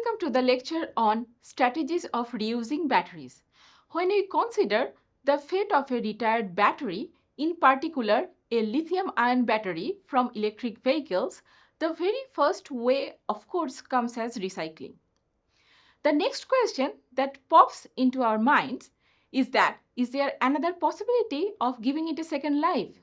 Welcome to the lecture on strategies of reusing batteries. When we consider the fate of a retired battery, in particular a lithium-ion battery from electric vehicles, the very first way, of course, comes as recycling. The next question that pops into our minds is that, is there another possibility of giving it a second life?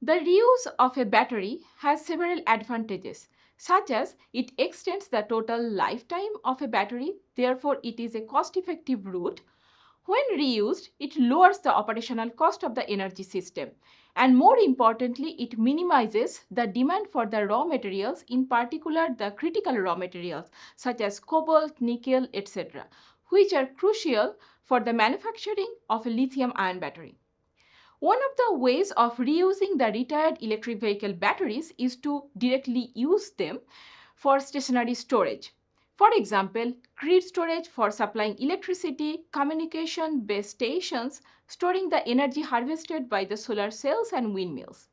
The reuse of a battery has several advantages, such as it extends the total lifetime of a battery, therefore it is a cost-effective route. When reused, it lowers the operational cost of the energy system, and more importantly, it minimizes the demand for the raw materials, in particular the critical raw materials such as cobalt, nickel, etc., which are crucial for the manufacturing of a lithium-ion battery. One of the ways of reusing the retired electric vehicle batteries is to directly use them for stationary storage. For example, grid storage for supplying electricity, communication base stations, storing the energy harvested by the solar cells and windmills.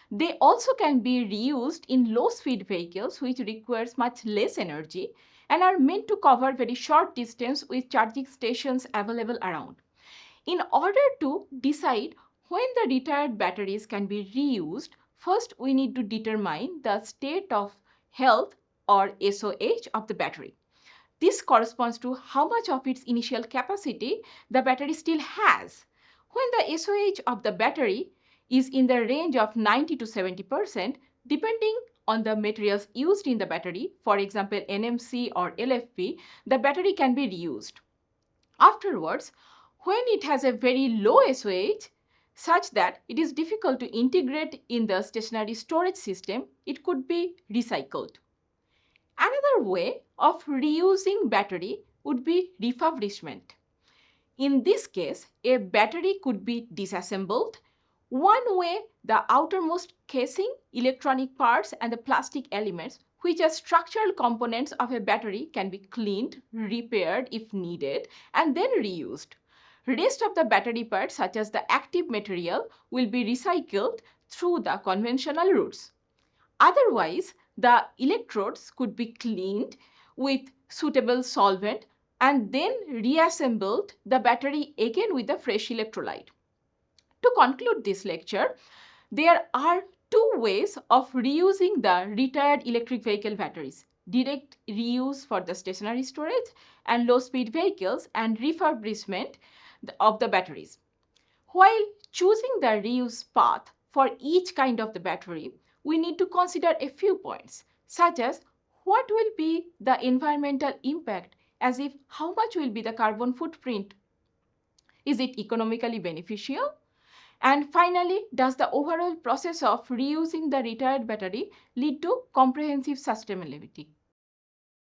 They also can be reused in low-speed vehicles which requires much less energy and are meant to cover very short distance with charging stations available around. In order to decide when the retired batteries can be reused, first we need to determine the state of health or SOH of the battery. This corresponds to how much of its initial capacity the battery still has. When the SOH of the battery is in the range of 90 to 70%, depending on the materials used in the battery, for example NMC or LFP, the battery can be reused. Afterwards, when it has a very low SOH, such that it is difficult to integrate in the stationary storage system, it could be recycled. Another way of reusing battery would be refurbishment. In this case, a battery could be disassembled. One way, the outermost casing, electronic parts and the plastic elements, which are structural components of a battery, can be cleaned, repaired if needed, and then reused. Rest of the battery parts, such as the active material, will be recycled through the conventional routes. Otherwise, the electrodes could be cleaned with suitable solvent and then reassembled the battery again with a fresh electrolyte. To conclude this lecture, there are two ways of reusing the retired electric vehicle batteries: direct reuse for the stationary storage and low-speed vehicles, and refurbishment of the batteries. While choosing the reuse path for each kind of the battery, we need to consider a few points, such as what will be the environmental impact, as if how much will be the carbon footprint? Is it economically beneficial? And finally, does the overall process of reusing the retired battery lead to comprehensive sustainability?